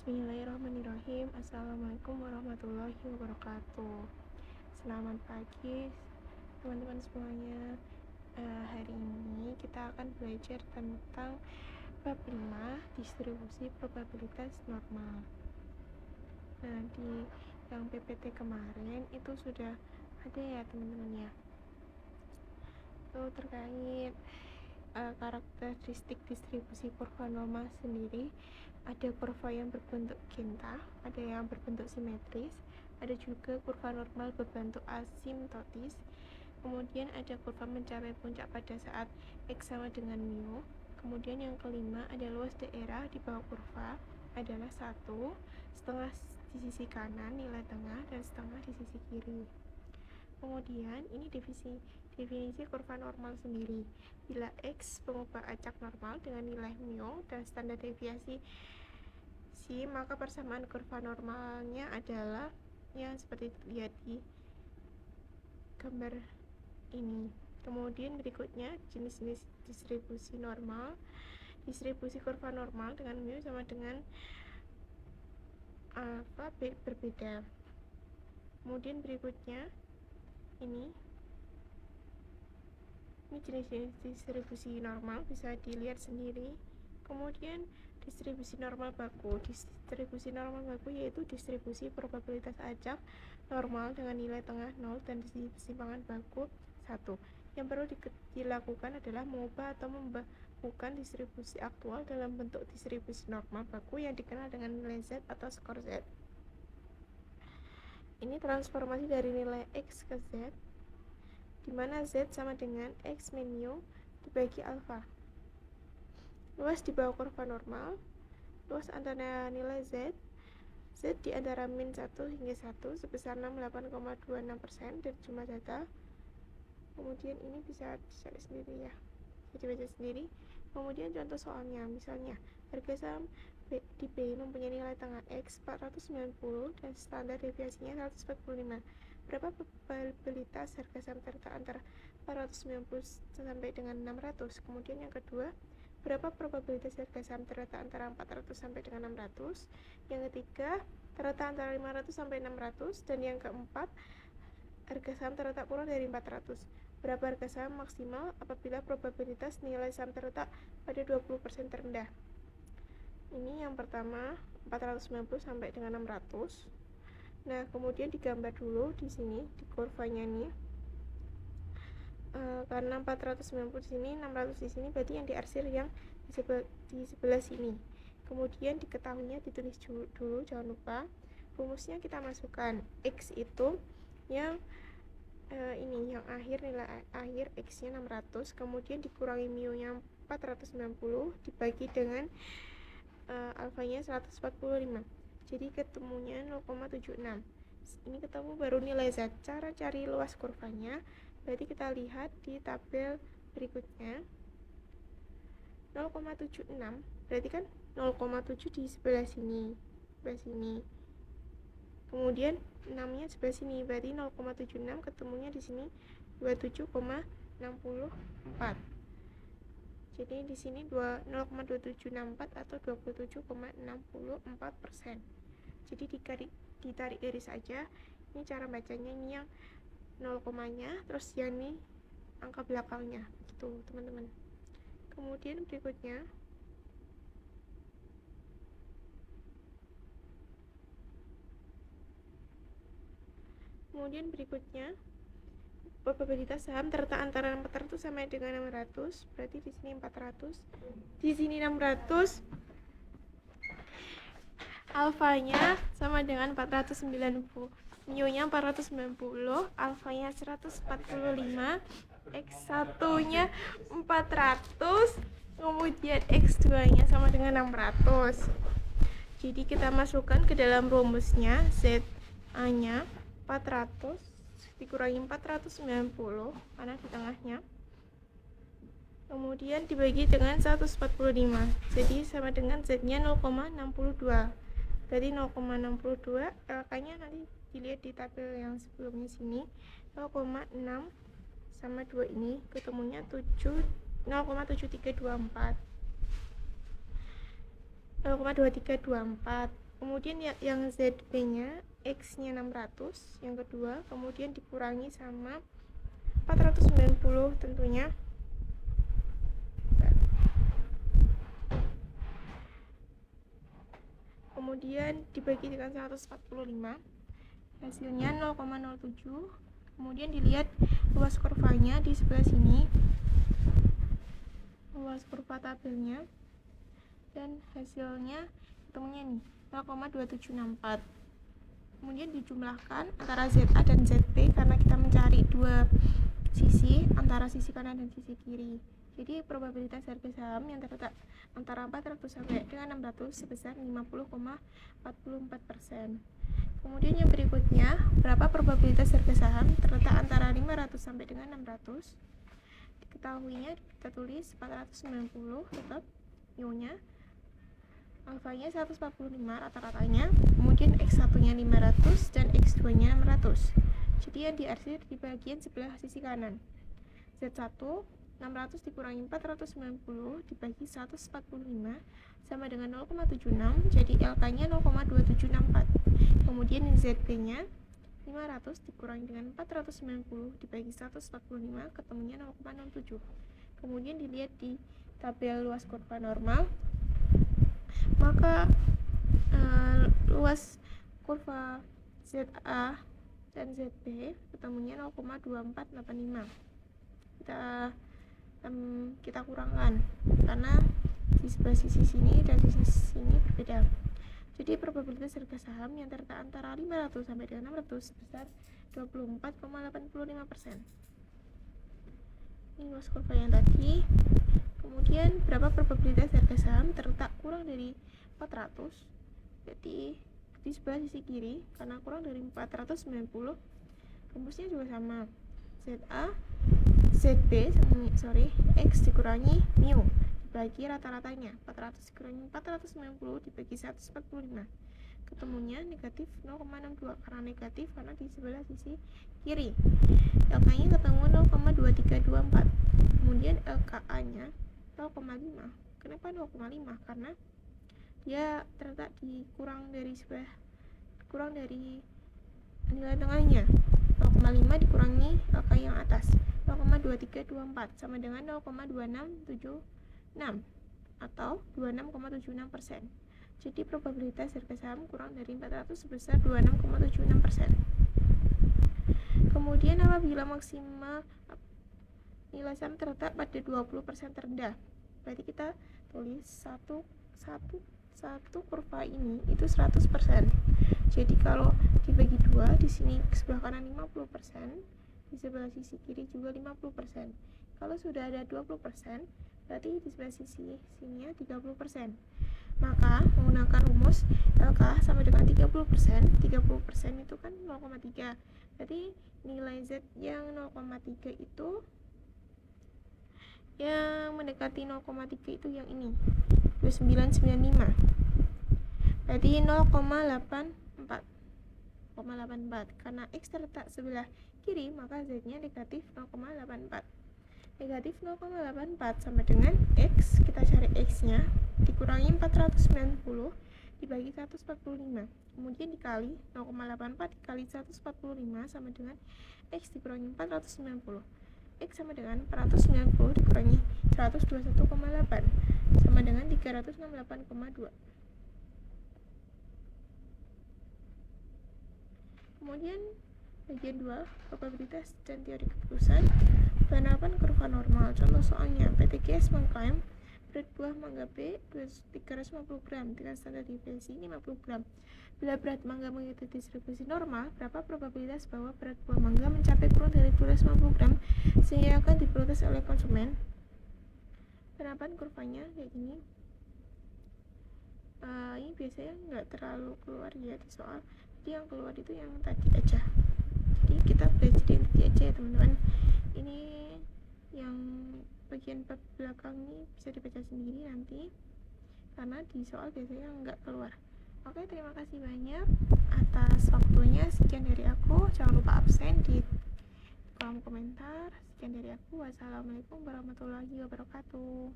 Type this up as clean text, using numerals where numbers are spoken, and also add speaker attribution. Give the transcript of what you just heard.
Speaker 1: Bismillahirrahmanirrahim. Assalamualaikum warahmatullahi wabarakatuh. Selamat pagi teman-teman semuanya. Hari ini kita akan belajar tentang bab 5, distribusi probabilitas normal. Nah, di yang PPT kemarin itu sudah ada ya teman-teman ya. Itu terkait karakteristik distribusi kurva normal sendiri. Ada kurva yang berbentuk genta, ada yang berbentuk simetris, ada juga kurva normal berbentuk asimptotis. Kemudian ada kurva mencapai puncak pada saat X sama dengan mu. Kemudian yang kelima ada luas daerah di bawah kurva adalah 1, setengah di sisi kanan nilai tengah dan setengah di sisi kiri. Kemudian ini definisi kurva normal sendiri. Bila X pengubah acak normal dengan nilai mu dan standar deviasi maka persamaan kurva normalnya adalah yang seperti lihat di gambar ini. Kemudian berikutnya jenis-jenis distribusi normal. Distribusi kurva normal dengan mu sama dengan alfa berbeda. Kemudian berikutnya ini jenis-jenis distribusi normal bisa dilihat sendiri. Kemudian distribusi normal baku. Distribusi normal baku yaitu distribusi probabilitas acak normal dengan nilai tengah 0 dan kesimpangan baku 1. Yang perlu dilakukan adalah mengubah atau membakukan distribusi aktual dalam bentuk distribusi normal baku yang dikenal dengan nilai Z atau skor Z. Ini transformasi dari nilai X ke Z, di mana Z sama dengan X min mu dibagi alfa. Luas di bawah kurva normal, luas antara nilai Z di antara min 1 hingga 1 sebesar 68,26% dari jumlah data. Kemudian ini bisa dicari sendiri ya, bisa dibaca sendiri. Kemudian contoh soalnya, misalnya harga saham di B mempunyai nilai tengah X 490 dan standar deviasinya 145. Berapa probabilitas harga saham terletak antara 490 sampai dengan 600? Kemudian yang kedua, berapa probabilitas harga saham terletak antara 400 sampai dengan 600? Yang ketiga, terletak antara 500 sampai 600. Dan yang keempat, harga saham terletak kurang dari 400. Berapa harga saham maksimal apabila probabilitas nilai saham terletak pada 20% terendah? Ini yang pertama 490 sampai dengan 600. Nah, kemudian digambar dulu di sini di kurvanya nih. Karena 490 di sini, 600 di sini, berarti yang diarsir yang di sebelah sini. Kemudian diketahuinya ditulis dulu, jangan lupa. Rumusnya kita masukkan X itu yang ini yang akhir, nilai akhir X nya 600, kemudian dikurangi mu nya 490 dibagi dengan alfanya 145. Jadi ketemunya 0,76. Ini ketemu baru nilai Z. Cara cari luas kurvanya, berarti kita lihat di tabel berikutnya. 0,76 berarti kan 0,7 di sebelah sini, kemudian 6 nya sebelah sini, berarti 0,76 ketemunya di sini 27,64. Jadi di sini 0,2764 atau 27,64%. Jadi ditarik garis saja. Ini cara bacanya, ini yang 0 komanya, terus yang ini angka belakangnya gitu teman-teman. Kemudian berikutnya probabilitas saham terletak antara 400 sampai dengan 600. Berarti di sini 400, di sini 600. Alfanya sama dengan 490. Mu nya 490, alfanya 145, X1 nya 400, kemudian X2 nya sama dengan 600. Jadi kita masukkan ke dalam rumusnya, ZA nya 400 dikurangi 490 karena di tengahnya, kemudian dibagi dengan 145, jadi sama dengan Z nya 0,62. Berarti 0,62, LK nya nanti dilihat di tabel yang sebelumnya sini, 0,6 sama 2 ini ketemunya 0,2324. Kemudian yang ZB nya X nya 600 yang kedua, kemudian dikurangi sama 490 tentunya, kemudian dibagi dengan 145, hasilnya 0,07. Kemudian dilihat luas kurvanya di sebelah sini, luas kurva tabelnya, dan hasilnya ketemunya nih 0,2764. Kemudian dijumlahkan antara ZA dan ZB karena kita mencari dua sisi, antara sisi kanan dan sisi kiri. Jadi probabilitas harga saham yang terletak antara 400 sampai dengan 600 sebesar 50,44%. Kemudian yang berikutnya, berapa probabilitas harga saham terletak antara 500 sampai dengan 600? Diketahuinya kita tulis 490 tetap mu-nya, alfanya 145 rata-ratanya, kemudian X1 nya 500 dan X2 nya 600. Jadi yang diarsir di bagian sebelah sisi kanan. Z1 600 dikurangi 490 dibagi 145 sama dengan 0,76, jadi LK nya 0,2764. Kemudian ZB nya 500 dikurangi dengan 490 dibagi 145 ketemunya 0,07. Kemudian dilihat di tabel luas kurva normal, maka luas kurva ZA dan ZB ketemunya 0,2485. Kita kurangkan karena di sebelah sisi sini dan di sisi sini berbeda. Jadi probabilitas harga saham yang terletak antara 500 sampai dengan 600 sebesar 24,85%. Ini luas kurva yang tadi. Kemudian berapa probabilitas harga saham terletak kurang dari 400? Jadi di sebelah sisi kiri, karena kurang dari 490, rumusnya juga sama. ZA ZB X dikurangi mu dibagi rata-ratanya, 400 dikurangi 490 dibagi 145, ketemunya negatif 0,62 karena negatif karena di sebelah sisi kiri. LK nya ketemu 0,2324. Kemudian LKA nya 0,5. Kenapa 0,5? Karena dia terletak di kurang dari nilai tengahnya. 0,5 dikurangi LK yang atas, 0,2324 sama dengan 0,2676 atau 26,76%. Jadi probabilitas harga saham kurang dari 400 sebesar 26,76%. Kemudian apabila maksimal nilai saham terletak pada 20% terendah, berarti kita tulis satu kurva ini itu 100%. Jadi kalau dibagi dua, di sini sebelah kanan 50%, di sebelah sisi kiri juga 50%. Kalau sudah ada 20%, berarti di sebelah sisi sininya 30%. Maka menggunakan rumus LK sama dengan 30%. 30% itu kan 0,3. Berarti nilai Z yang 0,3 itu yang mendekati 0,3 itu yang ini, 2995. Berarti 0,84 karena X terletak sebelah kiri, maka Z-nya negatif 0,84. Negatif 0,84 sama dengan X, kita cari X-nya, dikurangi 490 dibagi 145, kemudian dikali 0,84 dikali 145 sama dengan X dikurangi 490. X sama dengan 490 dikurangi 121,8 sama dengan 368,2. Kemudian bagian 2, probabilitas dan teori keputusan. Penerapan kurva normal. Contoh soalnya, PTGS mengklaim berat buah mangga B 350 gram dengan standar deviasi 50 gram. Bila berat mangga mengikuti distribusi normal, berapa probabilitas bahwa berat buah mangga mencapai kurang dari 250 gram sehingga akan diprotes oleh konsumen? Penerapan kurvanya kayak gini. Ini biasanya nggak terlalu keluar ya di soal. Jadi yang keluar itu yang tadi aja. Jadi kita belajar yang tadi aja ya teman-teman. Ini yang bagian belakang ini bisa dibaca sendiri nanti karena di soal biasanya nggak keluar. Oke, terima kasih banyak atas waktunya. Sekian dari aku. Jangan lupa absen di kolom komentar. Sekian dari aku. Wassalamualaikum warahmatullahi wabarakatuh.